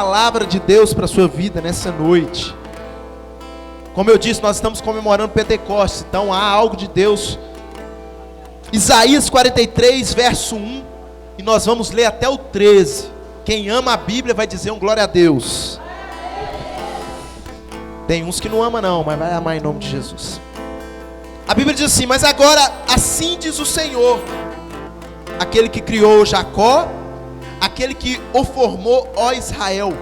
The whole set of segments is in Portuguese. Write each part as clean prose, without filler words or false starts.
palavra de Deus para a sua vida nessa noite. Como eu disse, nós estamos comemorando Pentecostes, então há algo de Deus. Isaías 43, verso 1, e nós vamos ler até o 13. Quem ama a Bíblia vai dizer um glória a Deus. Tem uns que não amam não, mas vai amar em nome de Jesus. A Bíblia diz assim: mas agora assim diz o Senhor, aquele que criou Jacó, aquele que o formou, ó Israel.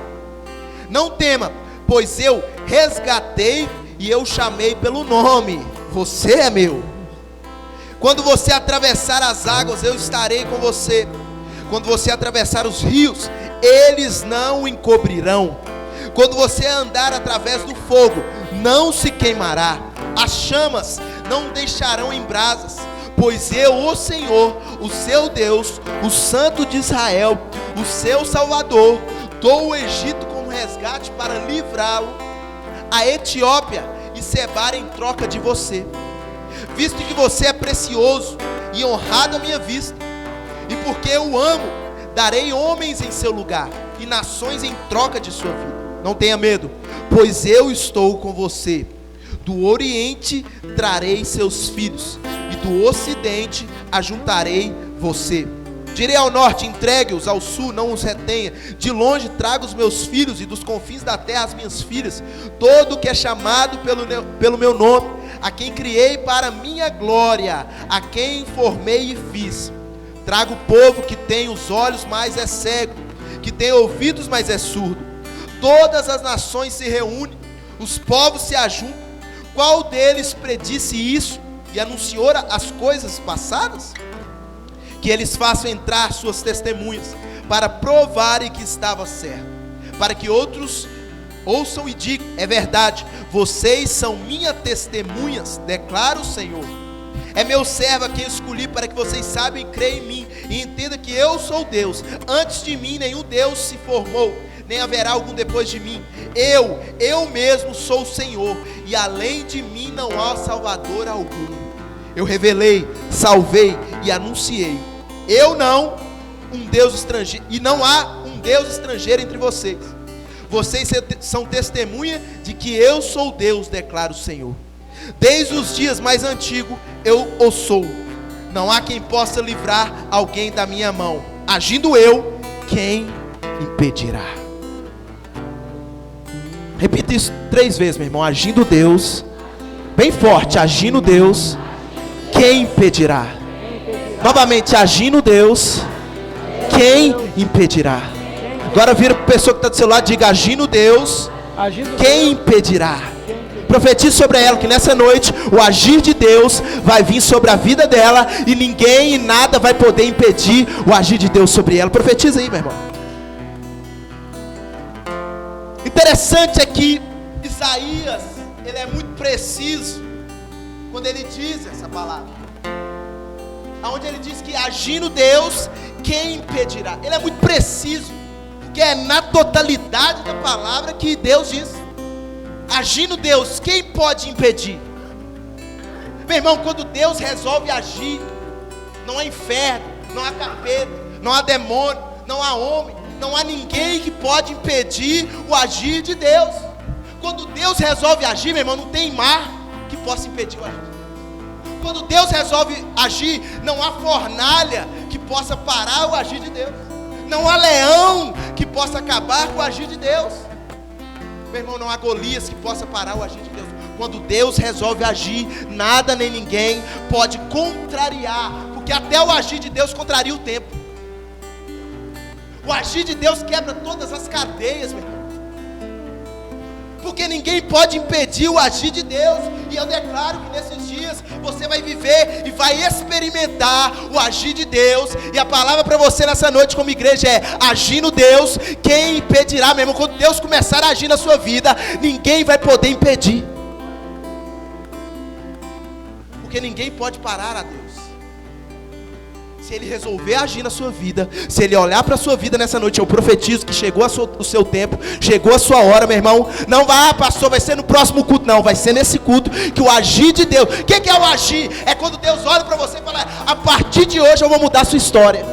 Não tema, pois eu resgatei e eu chamei pelo nome. Você é meu. Quando você atravessar as águas, eu estarei com você. Quando você atravessar os rios, eles não o encobrirão. Quando você andar através do fogo, não se queimará. As chamas não deixarão em brasas. Pois eu, o Senhor, o seu Deus, o Santo de Israel, o seu Salvador, dou o Egito como resgate para livrá-lo, a Etiópia e Sebar em troca de você. Visto que você é precioso e honrado à minha vista, e porque eu amo, darei homens em seu lugar e nações em troca de sua vida. Não tenha medo, pois eu estou com você. Do Oriente trarei seus filhos, e do Ocidente ajuntarei você. Direi ao norte, entregue-os, ao sul não os retenha. De longe trago os meus filhos, e dos confins da terra as minhas filhas. Todo que é chamado pelo meu nome, a quem criei para minha glória, a quem formei e fiz. Trago o povo que tem os olhos, mas é cego, que tem ouvidos, mas é surdo. Todas as nações se reúnem, os povos se ajuntam. Qual deles predisse isso e anunciou as coisas passadas? Que eles façam entrar suas testemunhas, para provarem que estava certo, para que outros ouçam e digam: é verdade, vocês são minhas testemunhas, declara o Senhor. É meu servo a quem escolhi, para que vocês saibam e creiam em mim, e entendam que eu sou Deus. Antes de mim nenhum Deus se formou, nem haverá algum depois de mim. Eu mesmo sou o Senhor, e além de mim não há Salvador algum. Eu revelei, salvei e anunciei. Eu não um Deus estrangeiro, e não há um Deus estrangeiro entre vocês. Vocês são testemunha de que eu sou Deus, declara o Senhor. Desde os dias mais antigos eu o sou. Não há quem possa livrar alguém da minha mão. Agindo eu, quem impedirá? Repita isso 3 vezes, meu irmão. Agindo Deus, bem forte, agindo Deus, quem impedirá? Novamente, agindo Deus, quem impedirá? Agora vira para a pessoa que está do seu lado e diga: agindo Deus, quem impedirá? Profetize sobre ela que nessa noite o agir de Deus vai vir sobre a vida dela, e ninguém e nada vai poder impedir o agir de Deus sobre ela. Profetiza aí, meu irmão. Interessante é que Isaías, ele é muito preciso quando ele diz essa palavra, aonde ele diz que agindo Deus, quem impedirá? Ele é muito preciso, porque é na totalidade da palavra que Deus diz. Agindo Deus, quem pode impedir? Meu irmão, quando Deus resolve agir, não há inferno, não há capeta, não há demônio, não há homem, não há ninguém que pode impedir o agir de Deus. Quando Deus resolve agir, meu irmão, não tem mar que possa impedir o agir de Deus. Quando Deus resolve agir, não há fornalha que possa parar o agir de Deus. Não há leão que possa acabar com o agir de Deus. Meu irmão, não há Golias que possa parar o agir de Deus. Quando Deus resolve agir, nada nem ninguém pode contrariar, porque até o agir de Deus contraria o tempo. O agir de Deus quebra todas as cadeias, meu irmão, porque ninguém pode impedir o agir de Deus. E eu declaro que nesses dias você vai viver e vai experimentar o agir de Deus. E a palavra para você nessa noite como igreja é: agindo Deus, quem impedirá? Meu irmão, quando Deus começar a agir na sua vida, ninguém vai poder impedir, porque ninguém pode parar a Deus. Se Ele resolver agir na sua vida, se Ele olhar para a sua vida nessa noite, eu profetizo que chegou o seu tempo, chegou a sua hora, meu irmão. Não vai, pastor, vai ser no próximo culto. Não, vai ser nesse culto que o agir de Deus. O que é o agir? É quando Deus olha para você e fala: a partir de hoje eu vou mudar a sua história,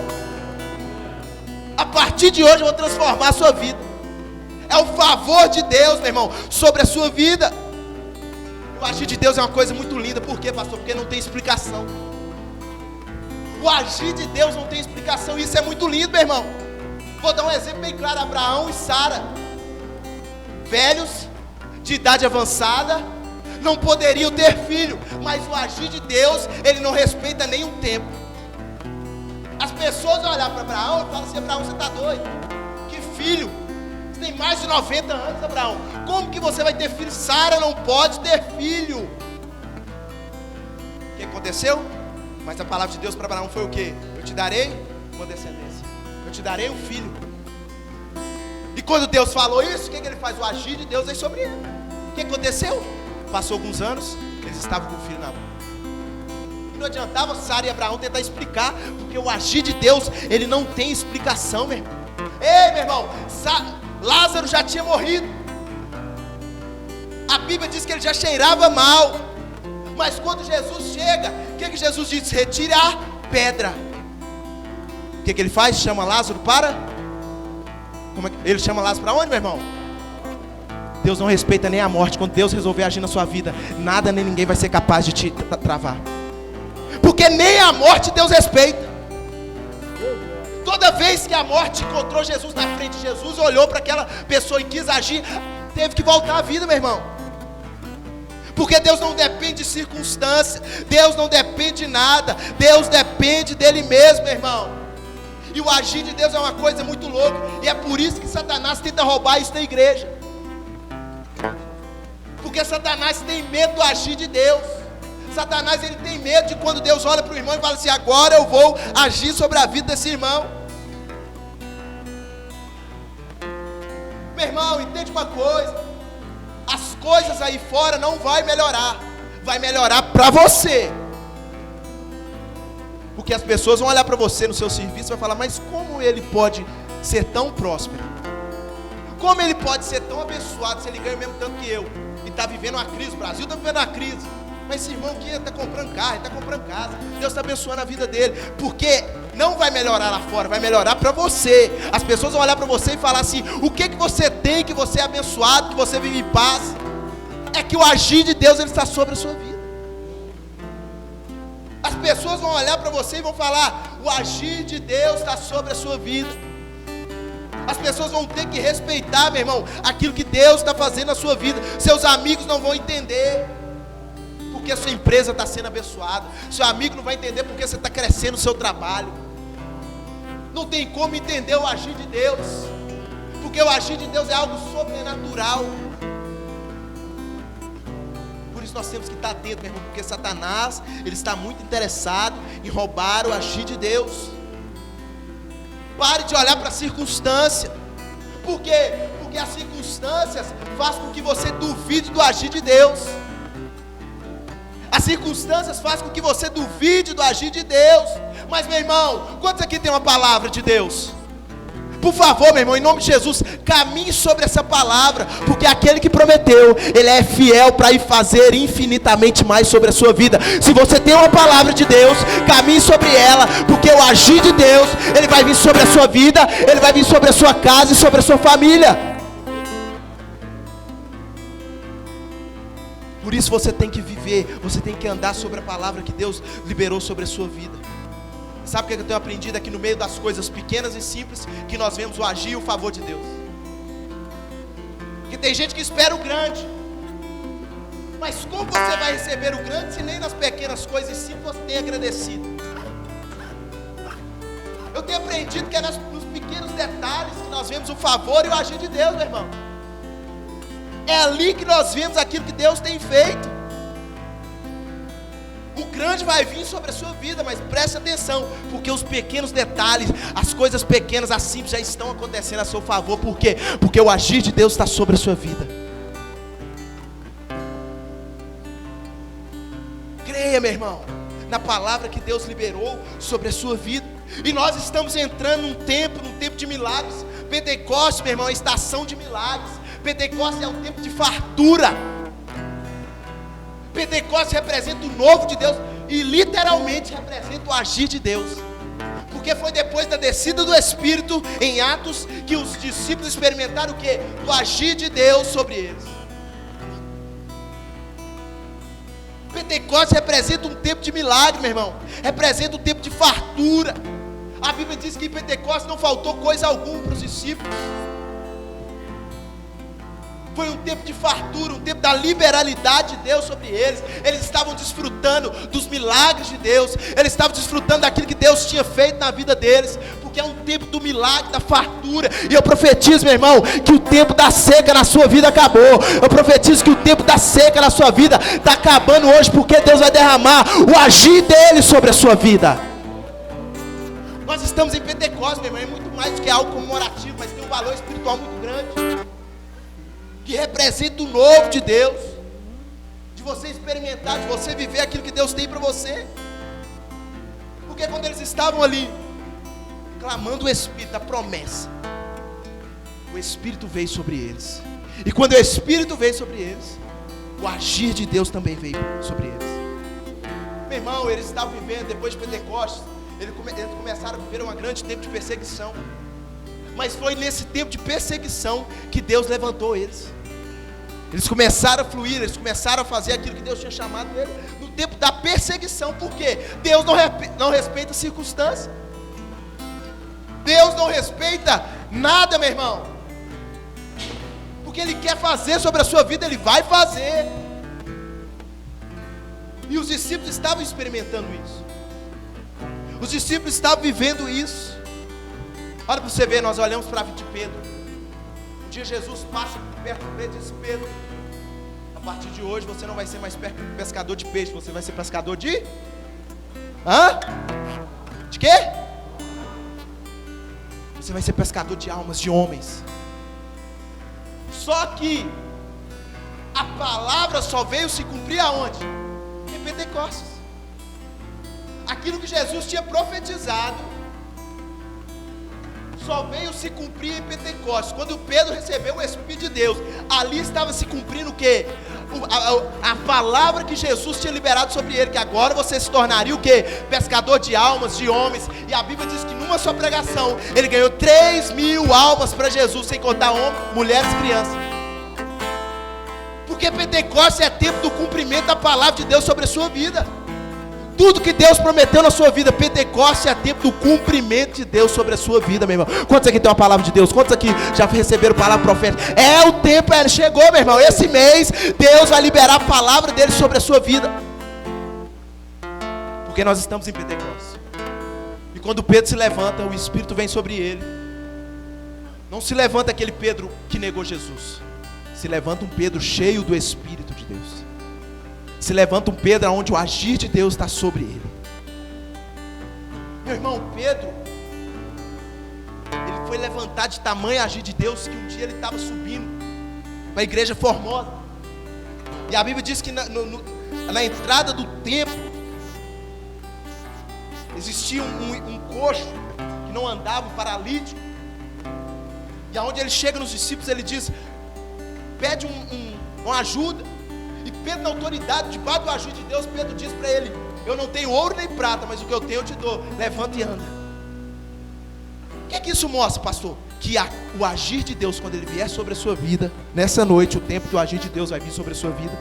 a partir de hoje eu vou transformar a sua vida. o favor de Deus, meu irmão, sobre a sua vida. O agir de Deus é uma coisa muito linda. Por quê, pastor? Porque não tem explicação. O agir de Deus não tem explicação. Isso é muito lindo, meu irmão. Vou dar um exemplo bem claro. Abraão e Sara, velhos, de idade avançada, não poderiam ter filho. Mas o agir de Deus, ele não respeita nenhum tempo. As pessoas vão olhar para Abraão e falam assim: Abraão, você está doido? Que filho? Você tem mais de 90 anos, Abraão. Como que você vai ter filho? Sara não pode ter filho. O que aconteceu? Mas a palavra de Deus para Abraão foi o quê? Eu te darei uma descendência. Eu te darei um filho. E quando Deus falou isso, o que ele faz? O agir de Deus veio sobre ele. O que aconteceu? Passou alguns anos, eles estavam com o filho na mão. E não adiantava Sara e Abraão tentar explicar, porque o agir de Deus, ele não tem explicação, meu irmão. Ei, meu irmão, Lázaro já tinha morrido. A Bíblia diz que ele já cheirava mal. Mas quando Jesus chega, o que Jesus diz? Retire a pedra. O que ele faz? Chama Lázaro para... Ele chama Lázaro para onde, meu irmão? Deus não respeita nem a morte. Quando Deus resolver agir na sua vida, nada nem ninguém vai ser capaz de te travar. Porque nem a morte Deus respeita. Toda vez que a morte encontrou Jesus na frente, Jesus olhou para aquela pessoa e quis agir, teve que voltar à vida, meu irmão. Porque Deus não depende de circunstância, Deus não depende de nada, Deus depende dele mesmo, meu irmão. E o agir de Deus é uma coisa muito louca. E é por isso que Satanás tenta roubar isso da igreja. Porque Satanás tem medo do agir de Deus. Satanás, ele tem medo de quando Deus olha para o irmão e fala assim: agora eu vou agir sobre a vida desse irmão. Meu irmão, entende uma coisa: as coisas aí fora não vai melhorar. Vai melhorar para você. Porque as pessoas vão olhar para você no seu serviço e vai falar: mas como ele pode ser tão próspero? Como ele pode ser tão abençoado se ele ganha o mesmo tanto que eu? E está vivendo uma crise, o Brasil está vivendo uma crise. Mas esse irmão aqui está comprando carro, está comprando casa. Deus está abençoando a vida dele. Porque não vai melhorar lá fora, vai melhorar para você. As pessoas vão olhar para você e falar assim: o que você tem, que você é abençoado, que você vive em paz? É que o agir de Deus, ele está sobre a sua vida. As pessoas vão olhar para você e vão falar: o agir de Deus está sobre a sua vida. As pessoas vão ter que respeitar, meu irmão, aquilo que Deus está fazendo na sua vida. Seus amigos não vão entender porque a sua empresa está sendo abençoada. Seu amigo não vai entender porque você está crescendo no seu trabalho. Não tem como entender o agir de Deus, porque o agir de Deus é algo sobrenatural. Por isso nós temos que estar atentos, meu irmão, porque Satanás, ele está muito interessado em roubar o agir de Deus. Pare de olhar para a circunstância. Por quê? Porque as circunstâncias fazem com que você duvide do agir de Deus. As circunstâncias fazem com que você duvide do agir de Deus. Mas, meu irmão, quantos aqui tem uma palavra de Deus? Por favor, meu irmão, em nome de Jesus, caminhe sobre essa palavra, porque aquele que prometeu, ele é fiel para ir fazer infinitamente mais sobre a sua vida. Se você tem uma palavra de Deus, caminhe sobre ela, porque o agir de Deus, ele vai vir sobre a sua vida, ele vai vir sobre a sua casa e sobre a sua família. Por isso você tem que viver, você tem que andar sobre a palavra que Deus liberou sobre a sua vida. Sabe o que eu tenho aprendido aqui no meio das coisas pequenas e simples, que nós vemos o agir e o favor de Deus? Que tem gente que espera o grande, mas como você vai receber o grande se nem nas pequenas coisas e simples você tem agradecido? Eu tenho aprendido que é nos pequenos detalhes que nós vemos o favor e o agir de Deus, meu irmão. É ali que nós vemos aquilo que Deus tem feito. O grande vai vir sobre a sua vida, mas preste atenção, porque os pequenos detalhes, as coisas pequenas, as simples já estão acontecendo a seu favor. Por quê? Porque o agir de Deus está sobre a sua vida. Creia, meu irmão, na palavra que Deus liberou sobre a sua vida. E nós estamos entrando num tempo de milagres. Pentecostes, meu irmão, é a estação de milagres. Pentecostes é um tempo de fartura. Pentecostes representa o novo de Deus e literalmente representa o agir de Deus. Porque Porque foi depois da descida do Espírito em Atos que os discípulos experimentaram o quê? O agir de Deus sobre eles. Pentecostes representa um tempo de milagre, meu irmão. Representa um tempo de fartura. A Bíblia diz que em Pentecostes não faltou coisa alguma para os discípulos. Foi um tempo de fartura, um tempo da liberalidade de Deus sobre eles. Eles estavam desfrutando dos milagres de Deus. Eles estavam desfrutando daquilo que Deus tinha feito na vida deles. Porque é um tempo do milagre, da fartura. E eu profetizo, meu irmão, que o tempo da seca na sua vida acabou. Eu profetizo que o tempo da seca na sua vida está acabando hoje. Porque Deus vai derramar o agir dele sobre a sua vida. Nós estamos em Pentecostes, meu irmão. É muito mais do que algo comemorativo, mas tem um valor espiritual muito grande. Que representa o novo de Deus, de você experimentar, de você viver aquilo que Deus tem para você. Porque quando eles estavam ali, clamando o Espírito, a promessa, o Espírito veio sobre eles. E quando o Espírito veio sobre eles, o agir de Deus também veio sobre eles. Meu irmão, eles estavam vivendo, depois de Pentecostes, eles começaram a viver um grande tempo de perseguição. Mas foi nesse tempo de perseguição que Deus levantou eles. Eles começaram a fluir, eles começaram a fazer aquilo que Deus tinha chamado eles. No tempo da perseguição, por quê? Deus não respeita circunstâncias. Deus não respeita nada, meu irmão. Porque Ele quer fazer sobre a sua vida, Ele vai fazer. E os discípulos estavam experimentando isso. Os discípulos estavam vivendo isso. Olha para você ver, nós olhamos para a vida de Pedro. Um dia Jesus passa perto de Pedro e diz: Pedro, a partir de hoje você não vai ser mais pescador de peixe, você vai ser pescador de... De quê? Você vai ser pescador de almas, de homens. Só que a palavra só veio se cumprir aonde? Em Pentecostes. Aquilo que Jesus tinha profetizado só veio se cumprir em Pentecostes. Quando Pedro recebeu o Espírito de Deus, ali estava se cumprindo o quê? A palavra que Jesus tinha liberado sobre ele, que agora você se tornaria o quê? Pescador de almas, de homens. E a Bíblia diz que numa só pregação ele ganhou 3.000 almas para Jesus, sem contar homens, mulheres e crianças. Porque Pentecostes é tempo do cumprimento da palavra de Deus sobre a sua vida. Tudo que Deus prometeu na sua vida, Pentecostes é tempo do cumprimento de Deus sobre a sua vida, meu irmão. Quantos aqui tem uma palavra de Deus? Quantos aqui já receberam palavra profética? É o tempo, chegou, meu irmão. Esse mês, Deus vai liberar a palavra dele sobre a sua vida. Porque nós estamos em Pentecostes. E quando Pedro se levanta, o Espírito vem sobre ele. Não se levanta aquele Pedro que negou Jesus. Se levanta um Pedro cheio do Espírito de Deus. Se levanta um Pedro onde o agir de Deus está sobre ele. Meu irmão, Pedro, ele foi levantar de tamanho agir de Deus, que um dia ele estava subindo para a igreja Formosa. E a Bíblia diz que na entrada do templo existia um coxo que não andava, um paralítico. E aonde ele chega nos discípulos, ele diz: pede uma ajuda. E Pedro, na autoridade, debaixo do agir de Deus, Pedro diz para ele: eu não tenho ouro nem prata, mas o que eu tenho eu te dou. Levanta e anda. O que é que isso mostra, pastor? Que o agir de Deus, quando ele vier sobre a sua vida, nessa noite, o tempo que o agir de Deus vai vir sobre a sua vida,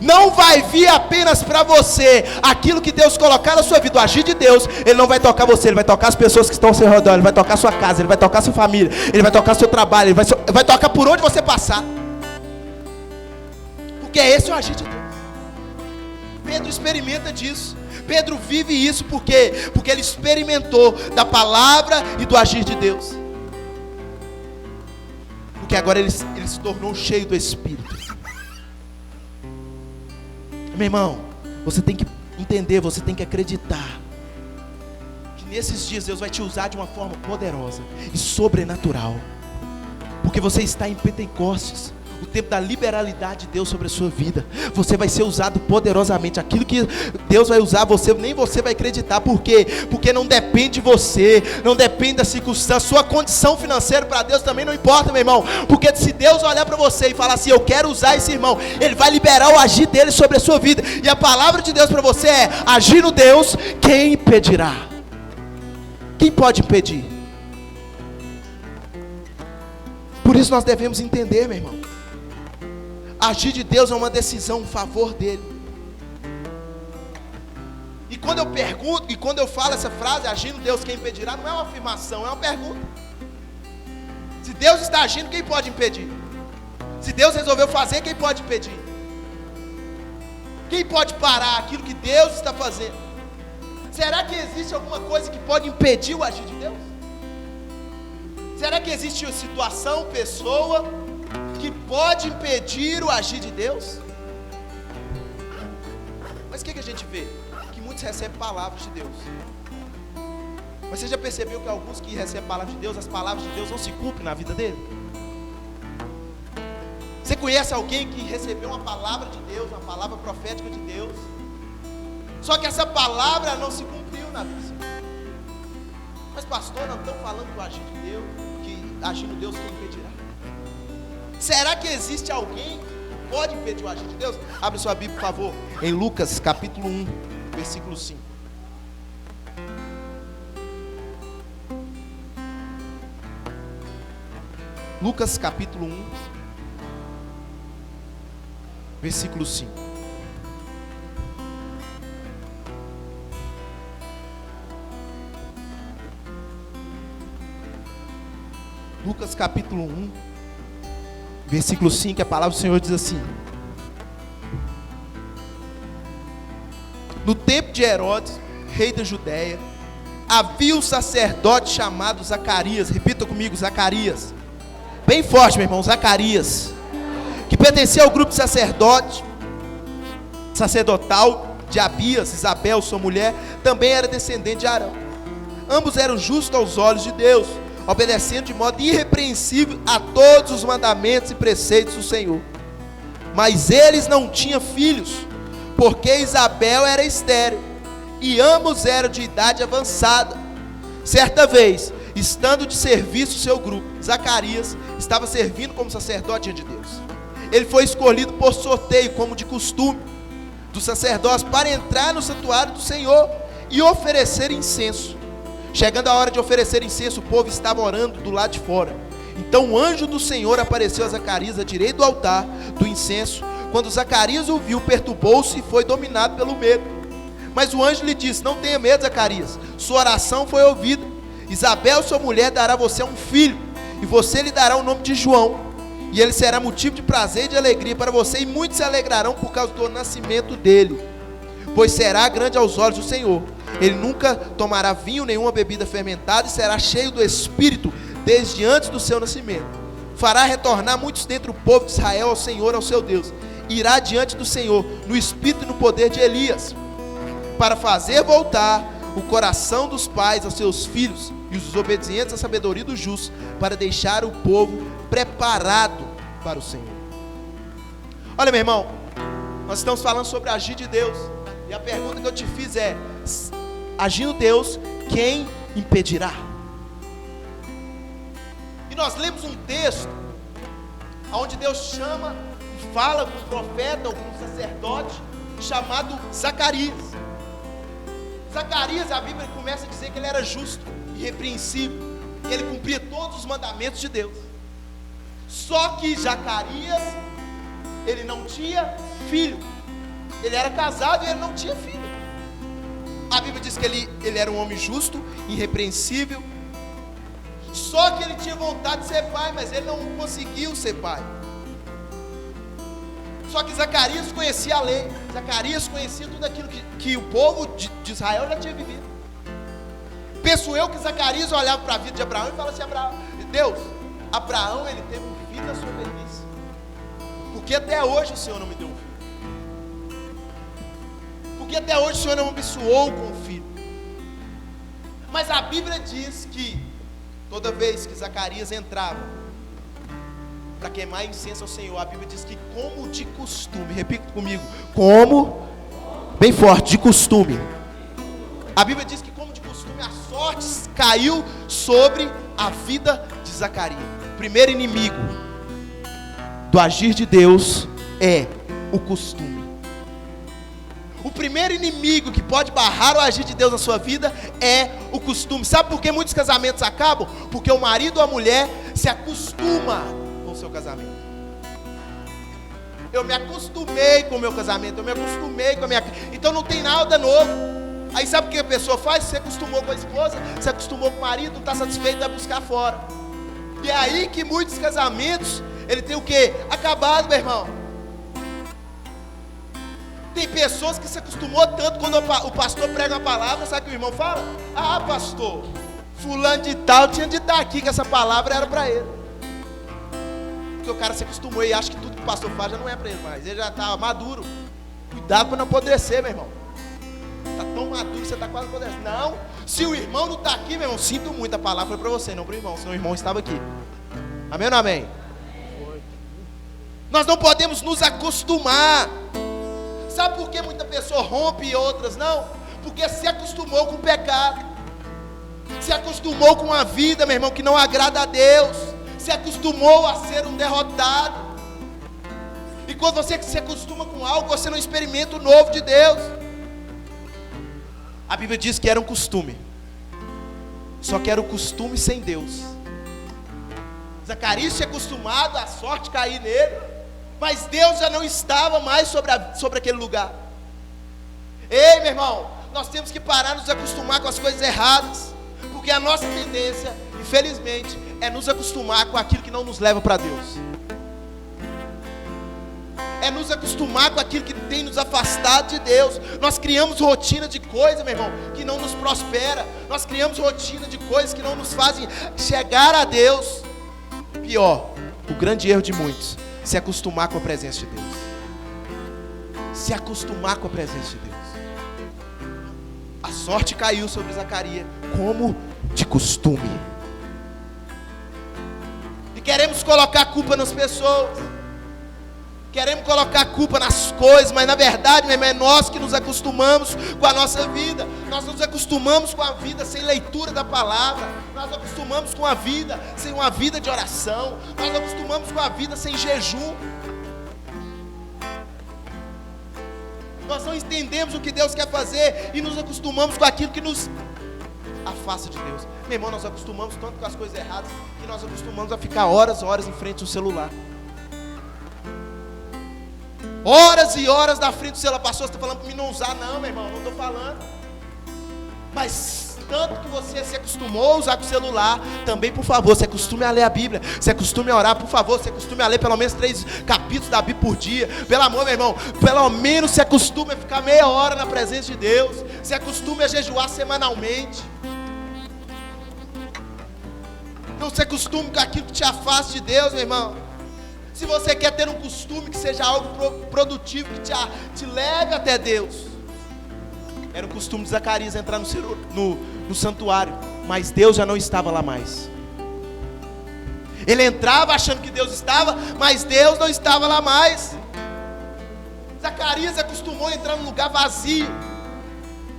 não vai vir apenas para você aquilo que Deus colocar na sua vida. O agir de Deus, ele não vai tocar você, ele vai tocar as pessoas que estão ao seu redor, ele vai tocar a sua casa, ele vai tocar a sua família, ele vai tocar o seu trabalho, ele vai tocar por onde você passar. Porque esse é o agir de Deus. Pedro experimenta disso. Pedro vive isso porque ele experimentou da palavra e do agir de Deus. Porque agora ele se tornou cheio do Espírito. Meu irmão, você tem que entender, você tem que acreditar que nesses dias Deus vai te usar de uma forma poderosa e sobrenatural. Porque você está em Pentecostes, o tempo da liberalidade de Deus sobre a sua vida. Você vai ser usado poderosamente. Aquilo que Deus vai usar, nem você vai acreditar. Por quê? Porque não depende de você, não depende da circunstância. Sua condição financeira para Deus também não importa, meu irmão. Porque se Deus olhar para você e falar assim: eu quero usar esse irmão, Ele vai liberar o agir dele sobre a sua vida. E a palavra de Deus para você é: agindo Deus, quem impedirá? Quem pode impedir? Por isso nós devemos entender, meu irmão. Agir de Deus é uma decisão, um favor dele. E quando eu pergunto, e quando eu falo essa frase, agindo Deus, quem impedirá, não é uma afirmação, é uma pergunta. Se Deus está agindo, quem pode impedir? Se Deus resolveu fazer, quem pode impedir? Quem pode parar aquilo que Deus está fazendo? Será que existe alguma coisa que pode impedir o agir de Deus? Será que existe uma situação, pessoa, que pode impedir o agir de Deus? Mas o que a gente vê? Que muitos recebem palavras de Deus. Mas você já percebeu que alguns que recebem palavras de Deus, as palavras de Deus não se cumprem na vida dele? Você conhece alguém que recebeu uma palavra de Deus, uma palavra profética de Deus, só que essa palavra não se cumpriu na vida? Mas pastor, não estão falando que o agir de Deus, que agindo Deus quem impedirá? Será que existe alguém que pode impedir o agir de Deus? Abre sua Bíblia, por favor, em Lucas capítulo 1, versículo 5. Lucas capítulo 1, versículo 5. Lucas capítulo 1, versículo 5, a palavra do Senhor diz assim: no tempo de Herodes, rei da Judéia, havia um sacerdote chamado Zacarias. Repita comigo, Zacarias. Bem forte, meu irmão, Zacarias, que pertencia ao grupo sacerdotal de Abias. Isabel, sua mulher, também era descendente de Arão. Ambos eram justos aos olhos de Deus, obedecendo de modo irrepreensível a todos os mandamentos e preceitos do Senhor. Mas eles não tinham filhos, porque Isabel era estéril, e ambos eram de idade avançada. Certa vez, estando de serviço o seu grupo, Zacarias estava servindo como sacerdote diante de Deus. Ele foi escolhido por sorteio, como de costume, dos sacerdotes, para entrar no santuário do Senhor e oferecer incenso. Chegando a hora de oferecer incenso, o povo estava orando do lado de fora. Então o anjo do Senhor apareceu a Zacarias à direita do altar do incenso. Quando Zacarias o viu, perturbou-se e foi dominado pelo medo. Mas o anjo lhe disse: não tenha medo, Zacarias, sua oração foi ouvida. Isabel, sua mulher, dará a você um filho, e você lhe dará o nome de João. E ele será motivo de prazer e de alegria para você, e muitos se alegrarão por causa do nascimento dele, pois será grande aos olhos do Senhor. Ele nunca tomará vinho, nenhuma bebida fermentada, e será cheio do Espírito desde antes do seu nascimento. Fará retornar muitos dentre o povo de Israel ao Senhor, ao seu Deus. Irá diante do Senhor no espírito e no poder de Elias, para fazer voltar o coração dos pais aos seus filhos, e os desobedientes à sabedoria dos justos, para deixar o povo preparado para o Senhor. Olha, meu irmão, nós estamos falando sobre agir de Deus, e a pergunta que eu te fiz é: agindo Deus, quem impedirá? E nós lemos um texto onde Deus chama e fala com um profeta ou com um sacerdote chamado Zacarias. Zacarias, a Bíblia começa a dizer que ele era justo, irrepreensível, que ele cumpria todos os mandamentos de Deus. Só que Zacarias, ele não tinha filho. Ele era casado e ele não tinha filho. A Bíblia diz que ele era um homem justo, irrepreensível. Só que ele tinha vontade de ser pai, mas ele não conseguiu ser pai. Só que Zacarias conhecia a lei. Zacarias conhecia tudo aquilo que o povo de Israel já tinha vivido. Penso eu que Zacarias olhava para a vida de Abraão e falava assim: Deus, Abraão, ele teve um filho na sua velhice, porque até hoje o Senhor não me deu um filho, porque até hoje o Senhor não me abençoou com um filho. Mas a Bíblia diz que toda vez que Zacarias entrava para queimar incenso ao Senhor, a Bíblia diz que, como de costume, repita comigo, como, bem forte, de costume. A Bíblia diz que, como de costume, a sorte caiu sobre a vida de Zacarias. O primeiro inimigo do agir de Deus é o costume. O primeiro inimigo que pode barrar o agir de Deus na sua vida é o costume. Sabe por que muitos casamentos acabam? Porque o marido ou a mulher se acostuma com o seu casamento. Eu me acostumei com o meu casamento, eu me acostumei com a minha... Então não tem nada novo. Aí sabe o que a pessoa faz? Se acostumou com a esposa, se acostumou com o marido, não está satisfeito, vai buscar fora. E é aí que muitos casamentos, ele tem o quê? Acabado, meu irmão. Tem pessoas que se acostumou tanto, quando o pastor prega uma palavra, sabe o que o irmão fala? Ah, pastor, fulano de tal tinha de estar aqui, que essa palavra era para ele. Porque o cara se acostumou e acha que tudo que o pastor faz já não é para ele mais. Ele já está maduro. Cuidado para não apodrecer, meu irmão. Está tão maduro que você está quase apodrecendo. Não, se o irmão não está aqui, meu irmão, sinto muito, a palavra foi para você, não para o irmão, senão o irmão estava aqui. Amém ou não amém? Nós não podemos nos acostumar. Sabe por que muita pessoa rompe e outras não? Porque se acostumou com o pecado, se acostumou com uma vida, meu irmão, que não agrada a Deus, se acostumou a ser um derrotado. E quando você se acostuma com algo, você não experimenta o novo de Deus. A Bíblia diz que era um costume, só que era um costume sem Deus. Zacarias tinha acostumado a sorte cair nele, mas Deus já não estava mais sobre aquele lugar. Ei, meu irmão, nós temos que parar de nos acostumar com as coisas erradas, porque a nossa tendência, infelizmente, é nos acostumar com aquilo que não nos leva para Deus. É nos acostumar com aquilo que tem nos afastado de Deus. Nós criamos rotina de coisa, meu irmão, que não nos prospera. Nós criamos rotina de coisas que não nos fazem chegar a Deus. Pior, o grande erro de muitos, se acostumar com a presença de Deus. Se acostumar com a presença de Deus. A sorte caiu sobre Zacarias, como de costume. E queremos colocar a culpa nas pessoas. Queremos colocar a culpa nas coisas, mas na verdade, meu irmão, é nós que nos acostumamos com a nossa vida. Nós nos acostumamos com a vida sem leitura da palavra. Nós nos acostumamos com a vida sem uma vida de oração. Nós nos acostumamos com a vida sem jejum. Nós não entendemos o que Deus quer fazer e nos acostumamos com aquilo que nos afasta de Deus. Meu irmão, nós acostumamos tanto com as coisas erradas que nós acostumamos a ficar horas em frente do celular. Horas e horas na frente do celular. Pastor, você está falando para mim não usar? Não, meu irmão, não estou falando. Mas tanto que você se acostumou a usar com o celular, também, por favor, se acostume a ler a Bíblia, se acostume a orar, por favor, se acostume a ler pelo menos 3 capítulos da Bíblia por dia. Pelo amor, meu irmão, pelo menos se acostume a ficar meia hora na presença de Deus. Se acostume a jejuar semanalmente. Não se acostume com aquilo que te afasta de Deus, meu irmão. Se você quer ter um costume que seja algo produtivo, que te leve até Deus. Era o costume de Zacarias entrar no santuário, mas Deus já não estava lá mais. Ele entrava achando que Deus estava, mas Deus não estava lá mais. Zacarias acostumou a entrar num lugar vazio.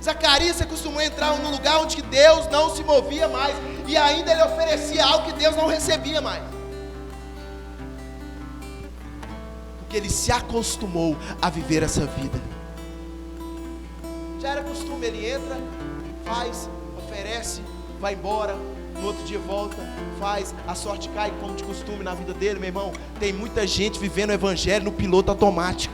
Zacarias se acostumou a entrar num lugar onde Deus não se movia mais, e ainda ele oferecia algo que Deus não recebia mais. Porque ele se acostumou a viver essa vida. Já era costume, ele entra, faz, oferece, vai embora, no outro dia volta, faz, a sorte cai como de costume na vida dele, meu irmão. Tem muita gente vivendo o evangelho no piloto automático.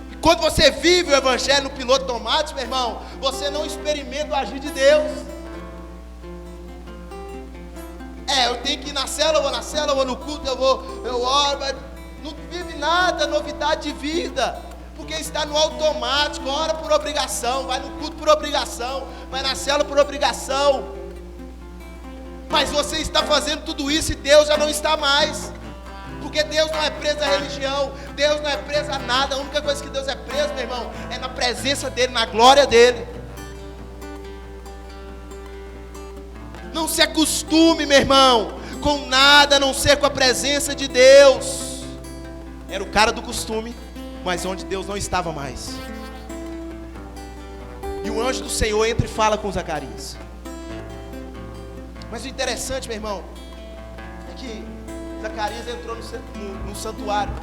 E quando você vive o evangelho no piloto automático, meu irmão, você não experimenta o agir de Deus. Eu tenho que ir na célula, eu vou na célula, eu vou no culto, eu oro, mas não vive nada, novidade de vida, porque está no automático. Ora por obrigação, vai no culto por obrigação, vai na célula por obrigação, mas você está fazendo tudo isso e Deus já não está mais, porque Deus não é preso à religião, Deus não é preso a nada. A única coisa que Deus é preso, meu irmão, é na presença dEle, na glória dEle. Não se acostume, meu irmão, com nada a não ser com a presença de Deus. Era o cara do costume, mas onde Deus não estava mais. E o anjo do Senhor entra e fala com Zacarias. Mas o interessante, meu irmão, é que Zacarias entrou no santuário.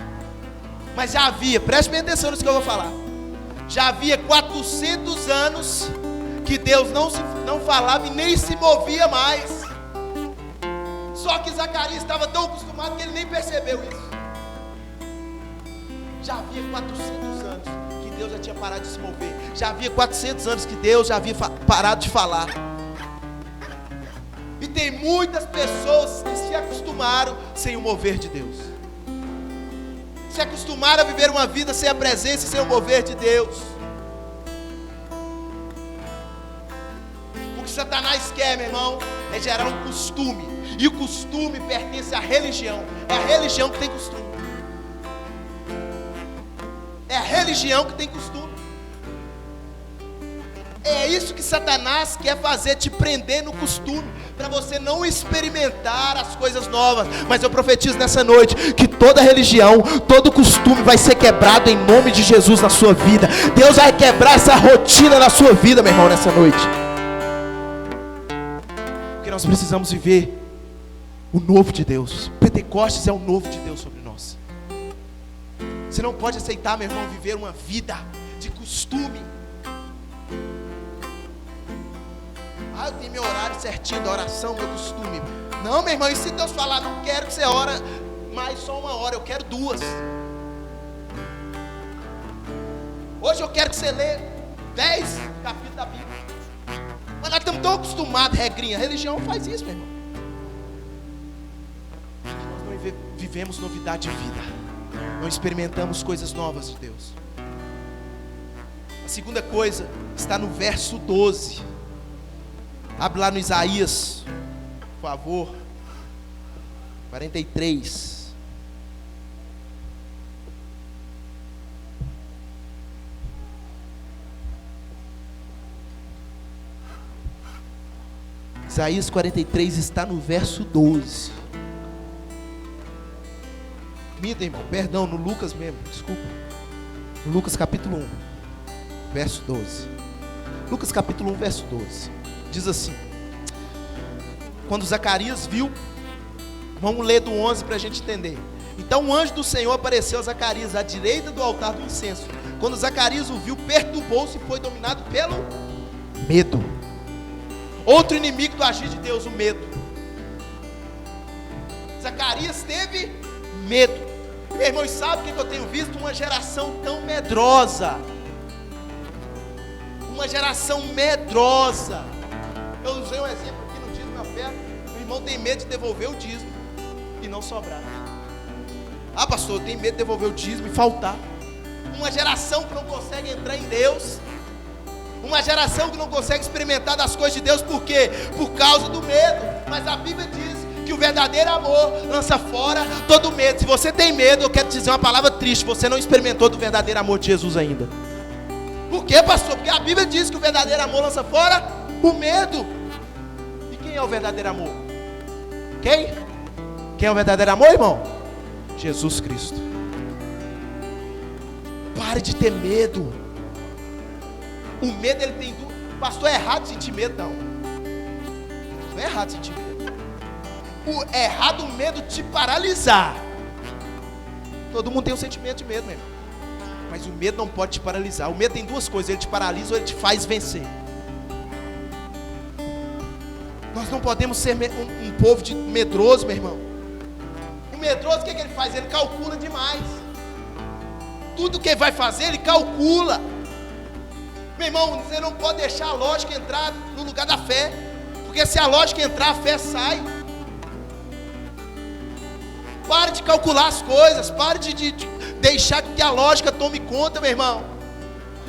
Mas já havia, preste bem atenção nisso que eu vou falar. Já havia 400 anos que Deus não falava e nem se movia mais. Só que Zacarias estava tão acostumado que ele nem percebeu isso. Já havia 400 anos que Deus já tinha parado de se mover. Já havia 400 anos que Deus já havia parado de falar. E tem muitas pessoas que se acostumaram sem o mover de Deus. Se acostumaram a viver uma vida sem a presença e sem o mover de Deus. O que Satanás quer, meu irmão, é gerar um costume. E o costume pertence à religião. É a religião que tem costume. É a religião que tem costume. É isso que Satanás quer fazer, te prender no costume, para você não experimentar as coisas novas. Mas eu profetizo nessa noite que toda religião, todo costume vai ser quebrado em nome de Jesus na sua vida. Deus vai quebrar essa rotina na sua vida, meu irmão, nessa noite. Porque nós precisamos viver o novo de Deus. Pentecostes é o novo de Deus sobre nós. Você não pode aceitar, meu irmão, viver uma vida de costume. Eu tenho meu horário certinho da oração, meu costume. Não, meu irmão, e se Deus falar, não quero que você ore mais só 1 hora, eu quero 2. Hoje eu quero que você lê 10 capítulos da Bíblia. Mas nós estamos tão acostumados, regrinha. A religião faz isso, meu irmão. Nós não vivemos novidade de vida. Não experimentamos coisas novas de Deus. A segunda coisa está no verso 12. Abre lá no Isaías, por favor. 43. Isaías 43 está no verso 12. Minta, irmão, perdão, no Lucas mesmo, desculpa. No Lucas capítulo 1, verso 12. Lucas capítulo 1, verso 12. Diz assim: quando Zacarias viu, vamos ler do 11 para a gente entender. Então o anjo do Senhor apareceu a Zacarias à direita do altar do incenso. Quando Zacarias o viu, perturbou-se e foi dominado pelo medo. Outro inimigo do agir de Deus, o medo. Zacarias teve medo. Meu irmão, e sabe o que eu tenho visto? Uma geração tão medrosa. Uma geração medrosa. Eu usei um exemplo aqui no dízimo e oferta. O irmão tem medo de devolver o dízimo e não sobrar. Ah, pastor, eu tenho medo de devolver o dízimo e faltar. Uma geração que não consegue entrar em Deus. Uma geração que não consegue experimentar das coisas de Deus. Por quê? Por causa do medo. Mas a Bíblia diz que o verdadeiro amor lança fora todo medo. Se você tem medo, eu quero te dizer uma palavra triste: você não experimentou do verdadeiro amor de Jesus ainda. Por quê, pastor? Porque a Bíblia diz que o verdadeiro amor lança fora o medo. E quem é o verdadeiro amor? Quem? Quem é o verdadeiro amor, irmão? Jesus Cristo. Pare de ter medo. O medo, ele tem dúvida. Pastor, é errado sentir medo, não. Não é errado sentir medo. É errado o medo te paralisar. Todo mundo tem um sentimento de medo, meu irmão. Mas o medo não pode te paralisar. O medo tem duas coisas: ele te paralisa ou ele te faz vencer. Nós não podemos ser um povo de medroso, meu irmão. O medroso, o que ele faz? Ele calcula demais. Tudo que ele vai fazer, ele calcula. Meu irmão, você não pode deixar a lógica entrar no lugar da fé. Porque se a lógica entrar, a fé sai. Pare de calcular as coisas. Pare de deixar que a lógica tome conta, meu irmão.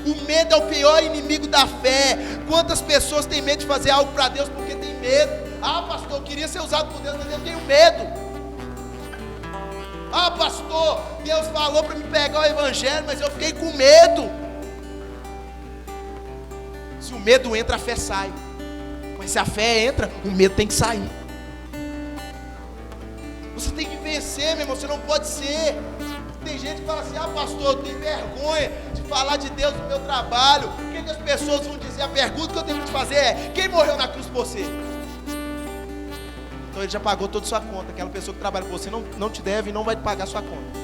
O medo é o pior inimigo da fé. Quantas pessoas têm medo de fazer algo para Deus porque tem medo? Ah, pastor, eu queria ser usado por Deus, mas eu tenho medo. Ah, pastor, Deus falou para me pegar o evangelho, mas eu fiquei com medo. Se o medo entra, a fé sai. Mas se a fé entra, o medo tem que sair. Você tem que vencer, meu irmão. Você não pode ser. Tem gente que fala assim: ah, pastor, eu tenho vergonha de falar de Deus no meu trabalho. O que as pessoas vão dizer? A pergunta que eu tenho que te fazer é: quem morreu na cruz por você? Então ele já pagou toda a sua conta. Aquela pessoa que trabalha com você não te deve e não vai pagar a sua conta.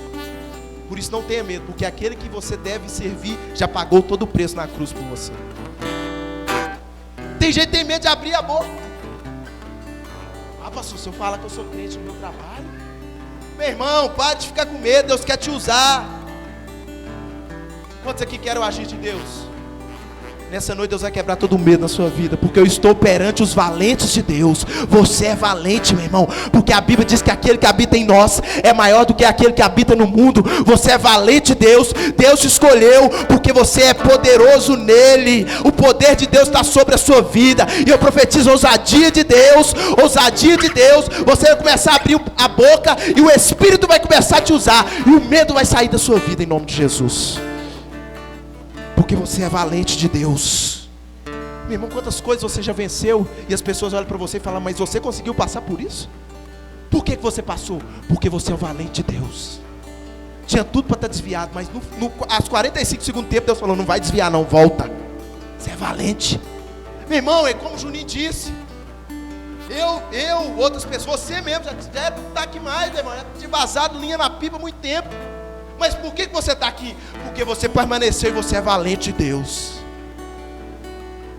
Por isso não tenha medo, porque aquele que você deve servir já pagou todo o preço na cruz por você. Tem gente que tem medo de abrir a boca. Ah, pastor, se eu falar que eu sou crente no meu trabalho, meu irmão, para de ficar com medo, Deus quer te usar. Quantos aqui querem o agir de Deus? Nessa noite Deus vai quebrar todo o medo na sua vida, porque eu estou perante os valentes de Deus. Você é valente, meu irmão, porque a Bíblia diz que aquele que habita em nós é maior do que aquele que habita no mundo. Você é valente, Deus te escolheu, porque você é poderoso nele. O poder de Deus está sobre a sua vida, e eu profetizo ousadia de Deus. Você vai começar a abrir a boca, e o Espírito vai começar a te usar, e o medo vai sair da sua vida, em nome de Jesus. Porque você é valente de Deus. Meu irmão, quantas coisas você já venceu, e as pessoas olham para você e falam: mas você conseguiu passar por isso? Por que você passou? Porque você é o valente de Deus. Tinha tudo para estar desviado, mas aos 45 segundos tempo Deus falou: não vai desviar não, volta. Você é valente. Meu irmão, é como o Juninho disse, outras pessoas, você mesmo já está aqui mais, meu irmão, já te vazado linha na pipa há muito tempo. Mas por que você está aqui? Porque você permaneceu e você é valente de Deus.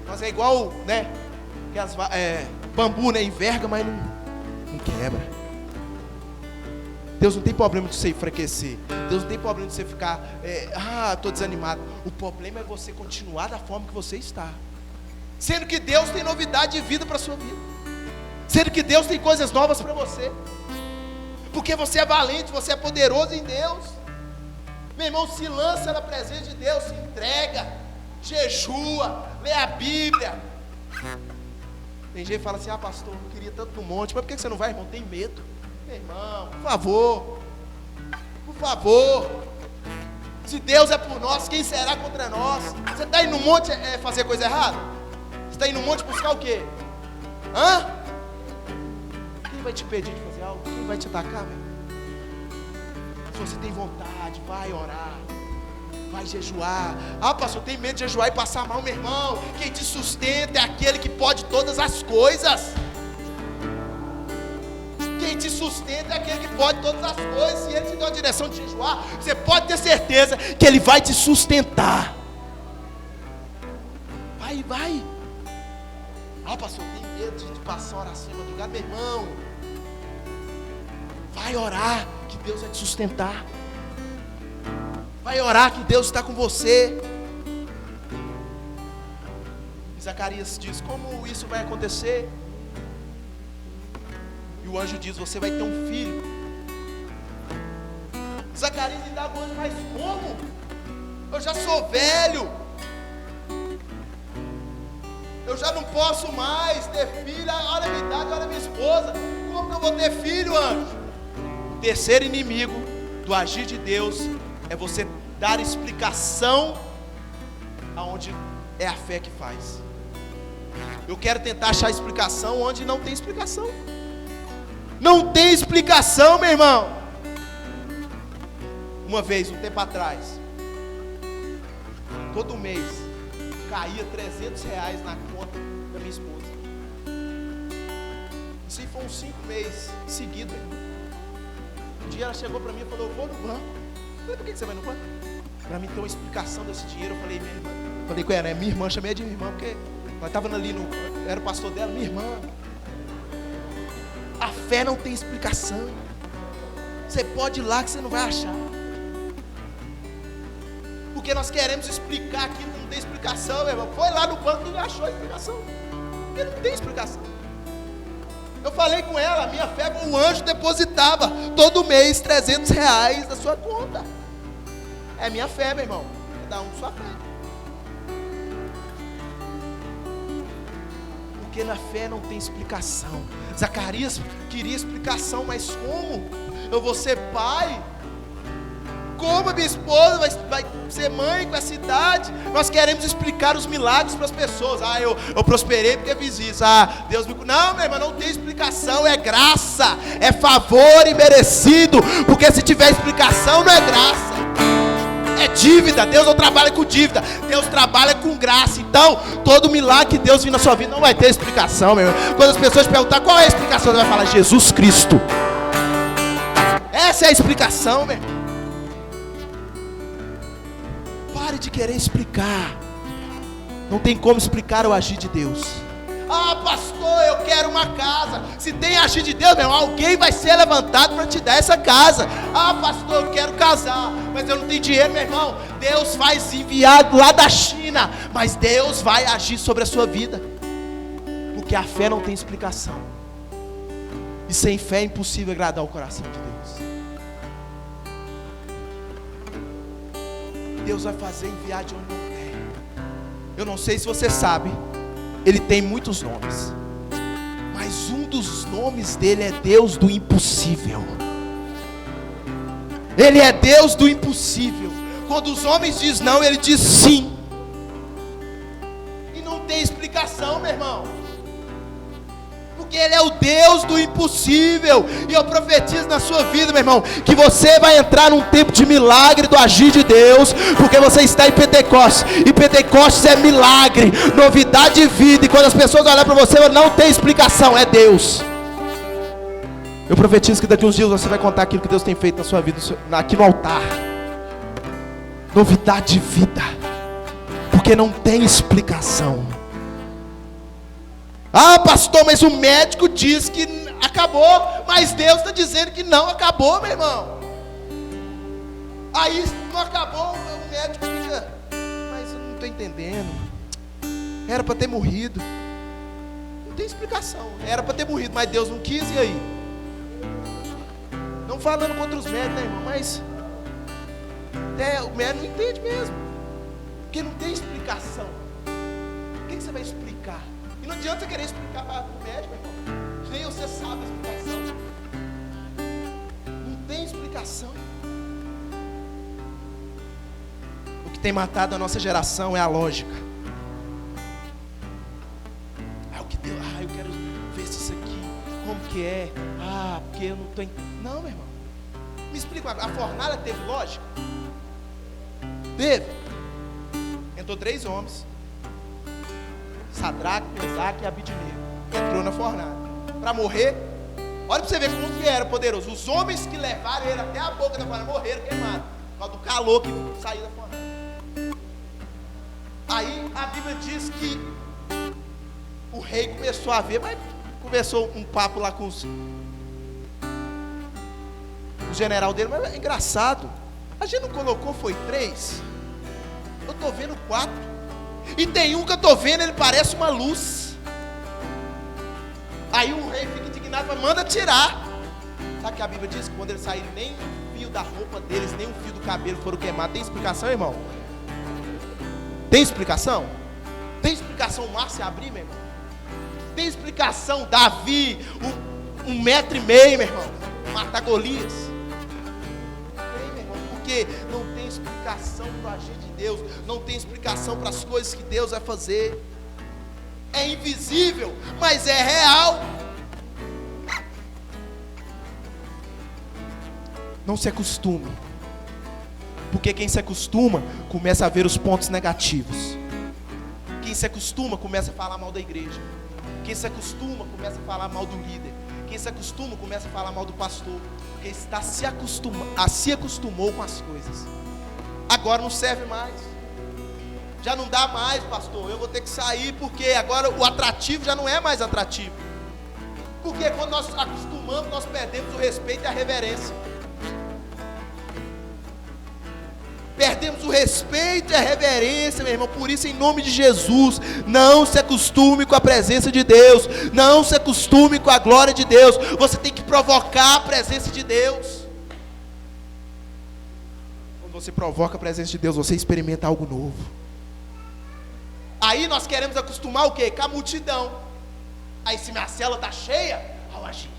Mas é igual, né? Que bambu, né? Enverga, mas não quebra. Deus não tem problema de você enfraquecer. Deus não tem problema de você ficar, estou desanimado. O problema é você continuar da forma que você está. Sendo que Deus tem novidade de vida para a sua vida. Sendo que Deus tem coisas novas para você. Porque você é valente, você é poderoso em Deus. Meu irmão, se lança na presença de Deus, se entrega, jejua, lê a Bíblia. Tem gente que fala assim: ah, pastor, eu queria tanto no monte, mas por que você não vai, irmão? Tem medo. Meu irmão, por favor, se Deus é por nós, quem será contra nós? Você está indo no monte fazer coisa errada? Você está indo no monte buscar o quê? Quem vai te pedir de fazer algo? Quem vai te atacar, meu? Se você tem vontade, vai orar, vai jejuar. Ah, pastor, tem medo de jejuar e passar mal, meu irmão. Quem te sustenta é aquele que pode todas as coisas. Quem te sustenta é aquele que pode todas as coisas. Se ele te deu a direção de jejuar, você pode ter certeza que ele vai te sustentar. Vai. Ah, pastor, tem medo de passar oração em madrugada, meu irmão. Vai orar, que Deus vai te sustentar. Vai orar, que Deus está com você. Zacarias diz: como isso vai acontecer? E o anjo diz: você vai ter um filho. Zacarias indaga o anjo: mas como? Eu já sou velho. Eu já não posso mais ter filho. Olha a minha idade, olha a minha esposa. Como que eu vou ter filho, anjo? O terceiro inimigo do agir de Deus é você dar explicação aonde é a fé que faz. Eu quero tentar achar explicação onde não tem explicação. Não tem explicação, meu irmão. Uma vez, um tempo atrás, todo mês caía R$300 na conta da minha esposa. Isso aí foi uns 5 meses seguidos, irmão. Um dia ela chegou para mim e falou: eu vou no banco. Eu falei: por que você vai no banco? Para mim ter uma explicação desse dinheiro. Eu falei: minha irmã. Falei com ela: é minha irmã, chamei ela de minha irmã, porque nós estávamos ali era o pastor dela, minha irmã. A fé não tem explicação. Você pode ir lá que você não vai achar. Porque nós queremos explicar aquilo que não tem explicação, meu irmão. Foi lá no banco e não achou a explicação. Porque não tem explicação. Eu falei com ela: minha fé, o anjo depositava todo mês R$300 na sua conta. É minha fé, meu irmão. Cada um sua fé. Porque na fé não tem explicação. Zacarias queria explicação, mas como? Eu vou ser pai? Como a minha esposa vai ser mãe com essa idade? Nós queremos explicar os milagres para as pessoas. Ah, eu prosperei porque fiz isso. Ah, Deus me... Não, meu irmão, não tem explicação. É graça, é favor imerecido. Porque se tiver explicação, não é graça, é dívida. Deus não trabalha com dívida, Deus trabalha com graça. Então, todo milagre que Deus vir na sua vida não vai ter explicação, meu irmão. Quando as pessoas perguntar qual é a explicação, você vai falar: Jesus Cristo. Essa é a explicação, meu irmão. Pare de querer explicar. Não tem como explicar o agir de Deus. Ah, pastor, eu quero uma casa. Se tem agir de Deus, meu irmão, alguém vai ser levantado para te dar essa casa. Ah, pastor, eu quero casar, mas eu não tenho dinheiro, meu irmão. Deus vai se enviar lá da China, mas Deus vai agir sobre a sua vida, porque a fé não tem explicação, e sem fé é impossível agradar o coração de Deus. Deus vai fazer enviar de onde não tem. Eu não sei se você sabe, Ele tem muitos nomes, mas um dos nomes dele é Deus do impossível. Ele é Deus do impossível. Quando os homens dizem não, Ele diz sim. E não tem explicação, meu irmão, porque Ele é o Deus do impossível. E eu profetizo na sua vida, meu irmão, que você vai entrar num tempo de milagre do agir de Deus, porque você está em Pentecostes, e Pentecostes é milagre, novidade de vida. E quando as pessoas olharem para você, não tem explicação, é Deus. Eu profetizo que daqui uns dias você vai contar aquilo que Deus tem feito na sua vida, aqui no altar. Novidade de vida, porque não tem explicação. Ah, pastor, mas o médico diz que acabou, mas Deus está dizendo que não acabou, meu irmão. Aí não acabou, o médico fica, mas eu não estou entendendo, era para ter morrido. Não tem explicação, era para ter morrido, mas Deus não quis, e aí? Não falando contra os médicos, né, irmão, mas até o médico não entende mesmo, porque não tem explicação. O que você vai explicar? E não adianta você querer explicar para o médico, irmão, nem você sabe a explicação. Não tem explicação. O que tem matado a nossa geração é a lógica. Ah, o que deu? Ah, eu quero ver se isso aqui, como que é? Ah, porque eu não estou entendendo. Não, meu irmão, me explica, a fornalha teve lógica? Teve. Entrou 3 homens, Sadraque, Mesaque e Abidnego, entrou na fornalha para morrer. Olha para você ver como que era poderoso. Os homens que levaram ele até a boca da fornalha morreram queimados, por causa do calor que saiu da fornalha. Aí a Bíblia diz que o rei começou a ver, mas conversou um papo lá com o general dele, mas é engraçado, a gente não colocou, foi 3, eu estou vendo 4, e tem um que eu estou vendo, ele parece uma luz. Aí o rei fica indignado, mas manda tirar. Sabe o que a Bíblia diz? Que quando eles saíram, nem um fio da roupa deles, nem um fio do cabelo foram queimados. Tem explicação, irmão? Tem explicação? Tem explicação o mar se abrir, meu irmão? Tem explicação Davi, 1,5 metro, meu irmão, matar Golias? Tem, meu irmão, porque não tem explicação para o agir de Deus, não tem explicação para as coisas que Deus vai fazer. É invisível, mas é real. Não se acostume, porque quem se acostuma começa a ver os pontos negativos. Quem se acostuma começa a falar mal da igreja. Quem se acostuma começa a falar mal do líder. Quem se acostuma começa a falar mal do pastor, porque está se acostumou com as coisas. Agora não serve mais. Já não dá mais, pastor. Eu vou ter que sair, porque agora o atrativo já não é mais atrativo. Porque quando nós acostumamos, nós perdemos o respeito e a reverência. Perdemos o respeito e a reverência, meu irmão. Por isso, em nome de Jesus, não se acostume com a presença de Deus. Não se acostume com a glória de Deus. Você tem que provocar a presença de Deus. Quando você provoca a presença de Deus, você experimenta algo novo. Aí nós queremos acostumar o quê? Com a multidão. Aí se minha cela está cheia, ao agir.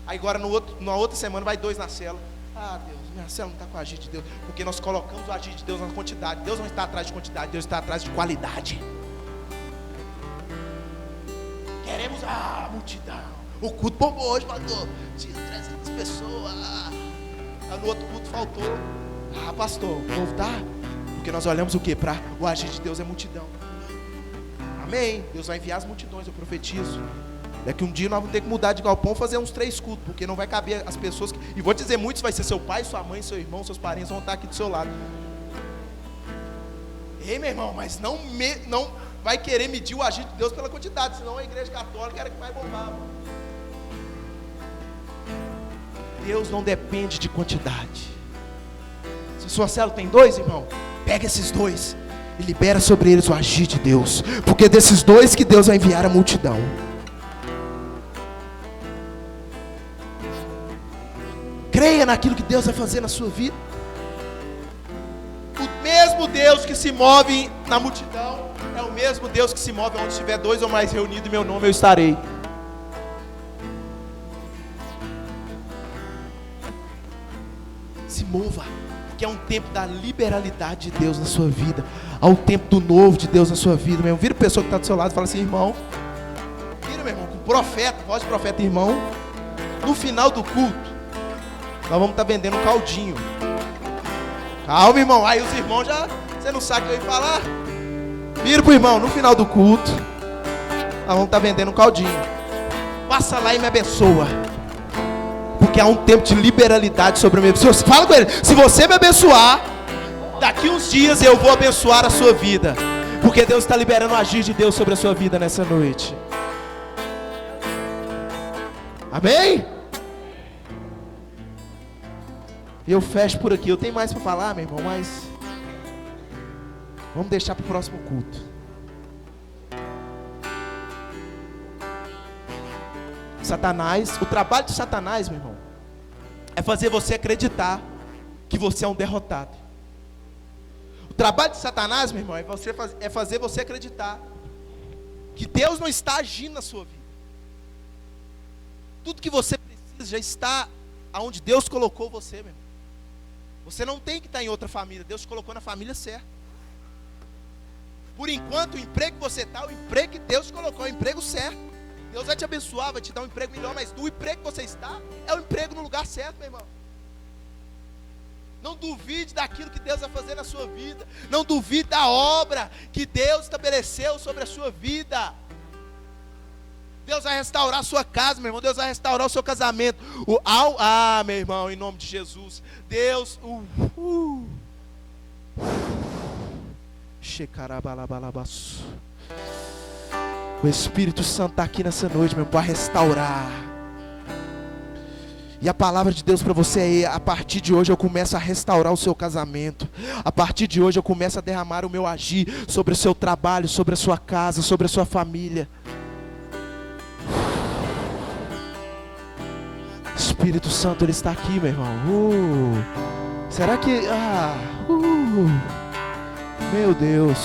Aí agora na outra semana vai 2 na cela. Ah, Deus, minha cela não está com o agir de Deus, porque nós colocamos o agir de Deus na quantidade. Deus não está atrás de quantidade, Deus está atrás de qualidade. Queremos a multidão. O culto bombou hoje, pastor, tinha 300 pessoas. Aí no outro culto faltou. Ah, pastor, o povo tá? Porque nós olhamos o que? Para o agir de Deus é multidão. Amém? Deus vai enviar as multidões, eu profetizo. Daqui um dia nós vamos ter que mudar de galpão, fazer uns 3 cultos, porque não vai caber as pessoas que... E vou dizer, muitos vai ser seu pai, sua mãe, seu irmão, seus parentes vão estar aqui do seu lado. Ei, meu irmão, mas não vai querer medir o agir de Deus pela quantidade, senão a igreja católica era que vai bombar. Deus não depende de quantidade. Se a sua célula tem 2, irmão, pega esses 2 e libera sobre eles o agir de Deus, porque é desses 2 que Deus vai enviar a multidão. Creia naquilo que Deus vai fazer na sua vida. O mesmo Deus que se move na multidão é o mesmo Deus que se move onde estiver 2 ou mais reunidos em meu nome, eu estarei. Se mova, que é um tempo da liberalidade de Deus na sua vida, ao tempo do novo de Deus na sua vida, meu irmão. Vira a pessoa que está do seu lado e fala assim: irmão, vira, meu irmão, com profeta, voz de profeta, irmão, no final do culto nós vamos estar vendendo um caldinho. Calma, irmão. Aí os irmãos já, você não sabe o que eu ia falar. Vira pro irmão, no final do culto nós vamos estar vendendo um caldinho. Passa lá e me abençoa, porque há um tempo de liberalidade sobre a minha vida. Fala com ele: se você me abençoar, daqui uns dias eu vou abençoar a sua vida, porque Deus está liberando o agir de Deus sobre a sua vida nessa noite. Amém? Eu fecho por aqui. Eu tenho mais para falar, meu irmão, mas vamos deixar para o próximo culto. Satanás, o trabalho de Satanás, meu irmão, é fazer você acreditar que você é um derrotado. O trabalho de Satanás, meu irmão, é fazer você acreditar que Deus não está agindo na sua vida. Tudo que você precisa já está aonde Deus colocou você, meu irmão. Você não tem que estar em outra família, Deus te colocou na família certa. Por enquanto, o emprego que você está, o emprego que Deus te colocou, é o emprego certo. Deus vai te abençoar, vai te dar um emprego melhor, mas o emprego que você está, é o emprego no lugar certo, meu irmão. Não duvide daquilo que Deus vai fazer na sua vida. Não duvide da obra que Deus estabeleceu sobre a sua vida. Deus vai restaurar a sua casa, meu irmão. Deus vai restaurar o seu casamento. Meu irmão, em nome de Jesus. Deus, o Espírito Santo está aqui nessa noite, meu irmão, para restaurar. E a palavra de Deus para você é: a partir de hoje eu começo a restaurar o seu casamento. A partir de hoje eu começo a derramar o meu agir sobre o seu trabalho, sobre a sua casa, sobre a sua família. Espírito Santo, Ele está aqui, meu irmão. Será que... meu Deus.